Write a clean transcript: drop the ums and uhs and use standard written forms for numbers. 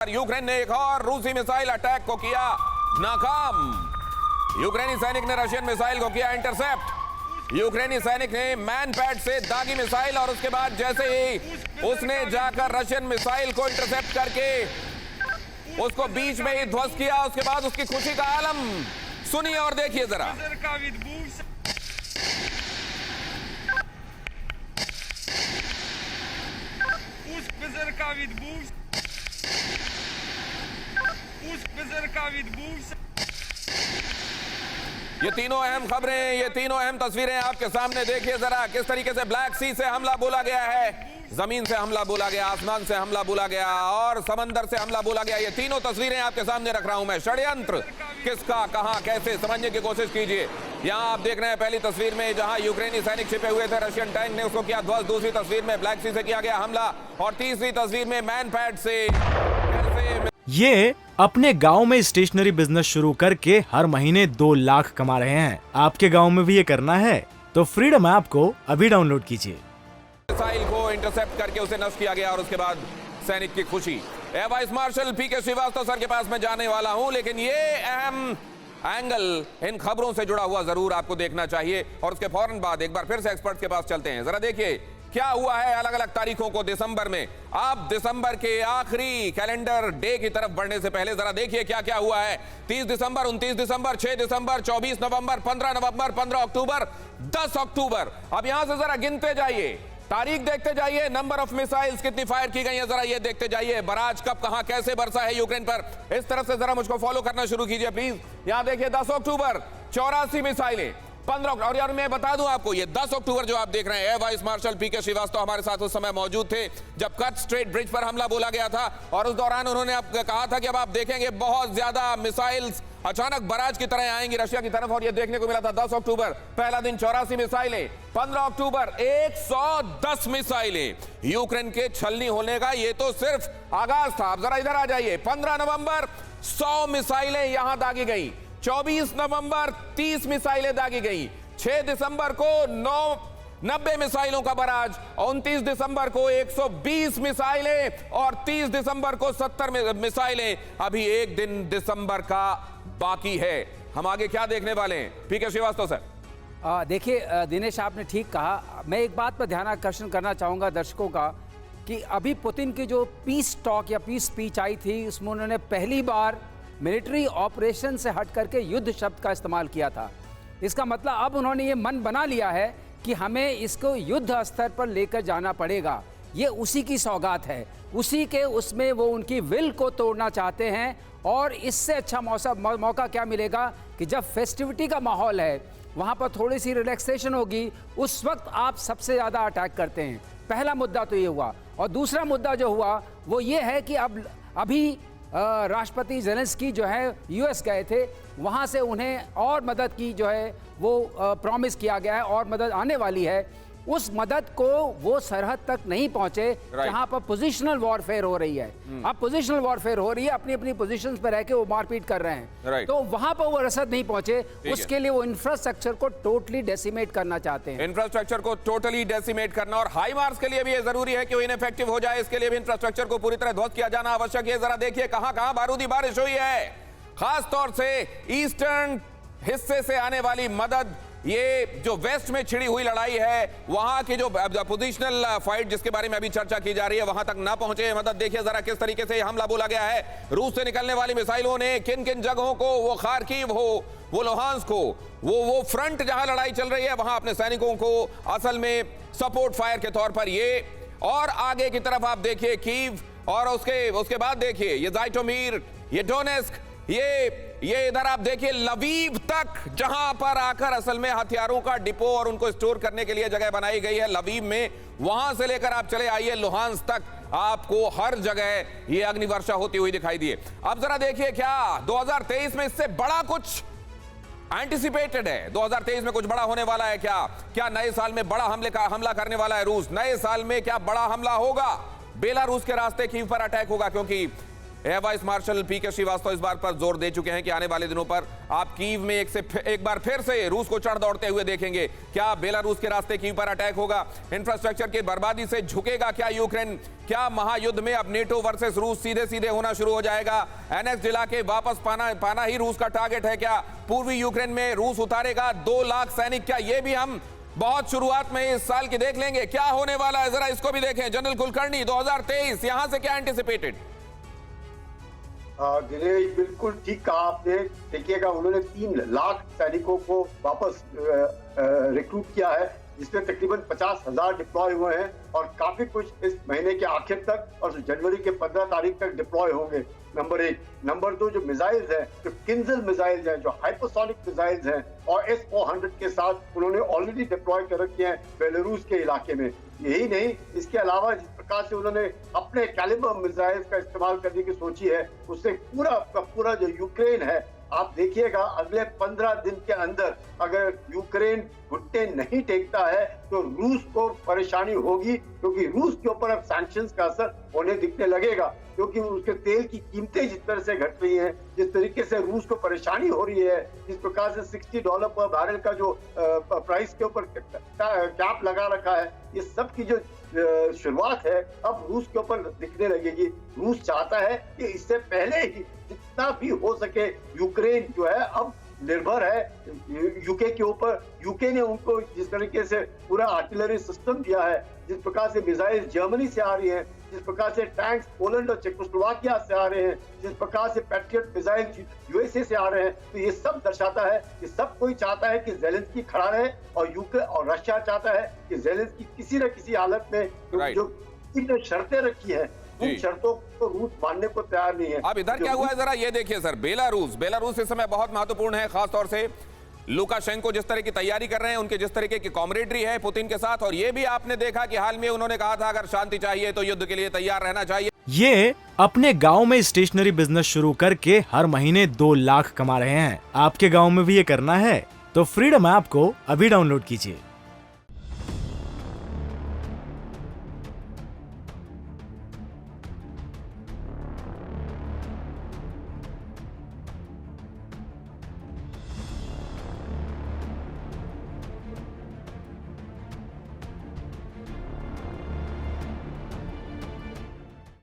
Ukraine ने एक और रूसी मिसाइल अटैक को किया नाकाम। यूक्रेनी सैनिक ने रशियन मिसाइल को किया इंटरसेप्ट। यूक्रेनी सैनिक ने मैन पैड से दागी मिसाइल और उसके बाद जैसे ही उसने जाकर रशियन मिसाइल को इंटरसेप्ट करके उसको बीच में ही ध्वस्त किया, उसके बाद उसकी खुशी का आलम सुनिए और देखिए जरा। ये तीनों अहम खबरें, ये तीनों अहम तस्वीरें आपके सामने देखिए जरा। किस तरीके से ब्लैक सी से हमला बोला गया है, जमीन से हमला बोला गया, आसमान से हमला बोला गया और समंदर से हमला बोला गया। ये तीनों तस्वीरें आपके सामने रख रहा हूं मैं। षड्यंत्र किसका, कहां, कैसे, समझने की कोशिश कीजिए। यहां आप देख रहे हैं पहली तस्वीर में जहां यूक्रेनी सैनिक छिपे हुए थे, रशियन टैंक ने उसको किया ध्वस्त। दूसरी तस्वीर में ब्लैक सी से किया गया हमला और तीसरी तस्वीर में मैन पैड से। ये अपने गांव में स्टेशनरी बिजनेस शुरू करके हर महीने 2 लाख कमा रहे हैं। आपके गांव में भी ये करना है तो फ्रीडम ऐप को अभी डाउनलोड कीजिए। मिसाइल को इंटरसेप्ट करके उसे नष्ट किया गया और उसके बाद सैनिक की खुशी। एयर वाइस मार्शल पीके श्रीवास्तव सर के पास मैं जाने वाला हूं, लेकिन ये अहम एंगल इन खबरों से जुड़ा हुआ जरूर आपको देखना चाहिए और उसके फौरन बाद एक बार फिर से एक्सपर्ट के पास चलते हैं। जरा देखिए क्या हुआ है अलग अलग तारीखों को दिसंबर में। आप दिसंबर के आखिरी कैलेंडर डे की तरफ बढ़ने से पहले जरा देखिए क्या क्या हुआ है। 30 दिसंबर, 29 दिसंबर, 6 दिसंबर, 24 नवंबर, 15 नवंबर, 15 अक्टूबर, 10 अक्टूबर। अब यहां से जरा गिनते जाइए, तारीख देखते जाइए, नंबर ऑफ मिसाइल्स कितनी फायर की गई है जरा ये देखते जाइए। बराज कब, कहां, कैसे बरसा है यूक्रेन पर, इस तरफ से जरा मुझको फॉलो करना शुरू कीजिए प्लीज। यहां देखिए 10 अक्टूबर 84 मिसाइलें, 15 और यार मैं बता दूं आपको ये 10 अक्टूबर जो आप देख रहे हैं, एयर वाइस मार्शल पीके श्रीवास्तव हमारे साथ उस समय मौजूद थे जब कट स्ट्रेट ब्रिज पर हमला बोला गया था और उस दौरान उन्होंने अब कहा था कि अब आप देखेंगे बहुत ज्यादा मिसाइल्स अचानक बराज की तरह आएंगी रशिया की तरफ और ये देखने को मिला था। 10 अक्टूबर पहला दिन 84 मिसाइलें, 15 अक्टूबर 110 मिसाइलें। यूक्रेन के छलनी होने का ये तो सिर्फ आगाज था। आप जरा इधर आ जाइए। 15 नवंबर 100 मिसाइलें यहां दागी गई, 24 नवंबर 30 मिसाइलें दागी गई, 6 दिसंबर को 90 मिसाइलों का बराज, 29 दिसंबर को 120 मिसाइलें और 30 दिसंबर को 70 मिसाइलें। अभी एक दिन दिसंबर का बाकी है। हम आगे क्या देखने वाले हैं पीके श्रीवास्तव सर? देखिए दिनेश, आपने ठीक कहा। मैं एक बात पर ध्यान आकर्षण करना चाहूँगा दर्शकों का कि अभी पुतिन की जो पीस टॉक या पीस स्पीच आई थी उसमें उन्होंने पहली बार मिलिट्री ऑपरेशन से हट करके युद्ध शब्द का इस्तेमाल किया था। इसका मतलब अब उन्होंने ये मन बना लिया है कि हमें इसको युद्ध स्तर पर लेकर जाना पड़ेगा। ये उसी की सौगात है, उसी के उसमें वो उनकी विल को तोड़ना चाहते हैं। और इससे अच्छा मौका क्या मिलेगा कि जब फेस्टिविटी का माहौल है, वहाँ पर थोड़ी सी रिलैक्सेशन होगी, उस वक्त आप सबसे ज़्यादा अटैक करते हैं। पहला मुद्दा तो ये हुआ। और दूसरा मुद्दा जो हुआ वो ये है कि अभी राष्ट्रपति ज़ेलेंस्की जो है यूएस गए थे, वहाँ से उन्हें और मदद की जो है वो प्रॉमिस किया गया है और मदद आने वाली है। उस मदद को वो सरहद तक नहीं पहुंचे जहां पर पोजीशनल वॉरफेयर हो रही है। अब पोजीशनल वॉरफेयर हो रही है, अपनी अपनी पोजीशंस पर रह के वो मारपीट कर रहे हैं, तो वहां पर वो रसद नहीं पहुंचे। उसके लिए वो इंफ्रास्ट्रक्चर को टोटली डेसिमेट करना चाहते हैं। इंफ्रास्ट्रक्चर को टोटली डेसिमेट करना और हाई मार्स के लिए भी ये जरूरी है कि वो इनफेक्टिव हो जाए। इसके लिए भी इंफ्रास्ट्रक्चर को पूरी तरह ध्वस्त किया जाना आवश्यक है। जरा देखिए कहां कहां बारूदी बारिश हुई है, खास तौर से ईस्टर्न हिस्से से आने वाली मदद। ये जो वेस्ट में छिड़ी हुई लड़ाई है, वहां की जो पोजीशनल फाइट जिसके बारे में अभी चर्चा की जा रही है, वहां तक ना पहुंचे मदद। देखिए जरा किस तरीके से हमला बोला गया है। रूस से निकलने वाली मिसाइलों ने किन किन जगहों को, वो खार्किव हो, वो लोहांस्क हो, वो फ्रंट जहां लड़ाई चल रही है, वहां अपने सैनिकों को असल में सपोर्ट फायर के तौर पर ये। और आगे की तरफ आप देखिए कीव और उसके बाद देखिए ये ज़ाइटोमीर, ये डोनेस्क, ये इधर आप देखिए लवीव तक, जहां पर आकर असल में हथियारों का डिपो और उनको स्टोर करने के लिए जगह बनाई गई है लवीव में। वहां से लेकर आप चले आइए लुहांस्क तक, आपको हर जगह ये अग्निवर्षा होती हुई दिखाई दी। अब जरा देखिए क्या 2023 में इससे बड़ा कुछ एंटिसिपेटेड है। 2023 में कुछ बड़ा होने वाला है क्या नए साल में बड़ा हमला करने वाला है रूस? नए साल में क्या बड़ा हमला होगा? बेलारूस के रास्ते कीव पर अटैक होगा, क्योंकि एयर वाइस मार्शल पीके श्रीवास्तव इस बार पर जोर दे चुके हैं कि आने वाले दिनों पर आप कीव में एक बार फिर से रूस को चढ़ दौड़ते हुए देखेंगे। क्या बेलारूस के रास्ते कीव पर अटैक होगा? इंफ्रास्ट्रक्चर की बर्बादी से झुकेगा क्या यूक्रेन? क्या महायुद्ध में अब नेटो वर्सेस रूस सीधे सीधे होना शुरू हो जाएगा? एनेक्स इलाके वापस पाना ही रूस का टारगेट है क्या? पूर्वी यूक्रेन में रूस उतारेगा 2 लाख सैनिक क्या? ये भी हम बहुत शुरुआत में इस साल की देख लेंगे। क्या होने वाला है जरा इसको भी देखें। जनरल कुलकर्णी 2023 यहां से क्या एंटिसिपेटेड? दिनेश, बिल्कुल ठीक कहा आपने। देखिएगा, उन्होंने 3 लाख सैनिकों को वापस रिक्रूट किया है, जिसमें तकरीबन 50,000 डिप्लॉय हुए हैं और काफी कुछ इस महीने के आखिर तक और जनवरी के 15 तारीख तक डिप्लॉय होंगे। नंबर 1। नंबर 2, जो मिसाइल्स हैं, जो किंजल मिसाइल्स हैं, जो हाइपरसोनिक मिसाइल्स हैं और S-400 के साथ उन्होंने ऑलरेडी डिप्लॉय कर रखे हैं बेलारूस के इलाके में। यही नहीं, इसके अलावा जिस प्रकार से उन्होंने अपने कैलिबर मिसाइल्स का इस्तेमाल करने की सोची है, उससे पूरा जो यूक्रेन है, आप देखिएगा अगले 15 दिन के अंदर अगर यूक्रेन घुटने नहीं टेकता है तो रूस को परेशानी होगी, क्योंकि रूस के ऊपर अब सैंक्शंस का असर होने दिखने लगेगा, क्योंकि उसके तेल की कीमतें जिस तरह से घट रही हैं, जिस तरीके से रूस को परेशानी हो रही है, जिस प्रकार से $60 पर बैरल का जो प्राइस के ऊपर कैप लगा रखा है, ये सब की जो शुरुआत है अब रूस के ऊपर दिखने लगेगी। रूस चाहता है कि इससे पहले ही जितना भी हो सके यूक्रेन जो है अब निर्भर है यूके के ऊपर। यूके ने उनको जिस तरीके से पूरा आर्टिलरी सिस्टम दिया है, जिस प्रकार से मिसाइल जर्मनी से आ रही है, जिस प्रकार से टैंक्स पोलैंड और चेकोस्लोवाकिया से आ रहे हैं, जिस प्रकार से पैट्रियट मिसाइल यूएसए से आ रहे हैं, तो ये सब दर्शाता है कि सब कोई चाहता है कि ज़ेलेंस्की खड़ा रहे और यूक्रेन और रशिया चाहता है कि ज़ेलेंस्की किसी न किसी हालत में जो इनने शर्तें रखी हैं उन शर्तों को रूस मानने को तैयार नहीं है। अब इधर क्या हुआ है जरा ये देखिए सर। बेलारूस इस समय बहुत महत्वपूर्ण है, खासतौर से लुकाशेंको जिस तरह की तैयारी कर रहे हैं, उनके जिस तरीके की कॉमरेडरी है पुतिन के साथ, और ये भी आपने देखा कि हाल में उन्होंने कहा था अगर शांति चाहिए तो युद्ध के लिए तैयार रहना चाहिए। ये अपने गांव में स्टेशनरी बिजनेस शुरू करके हर महीने 2 लाख कमा रहे हैं। आपके गांव में भी ये करना है तो फ्रीडम ऐप को अभी डाउनलोड कीजिए।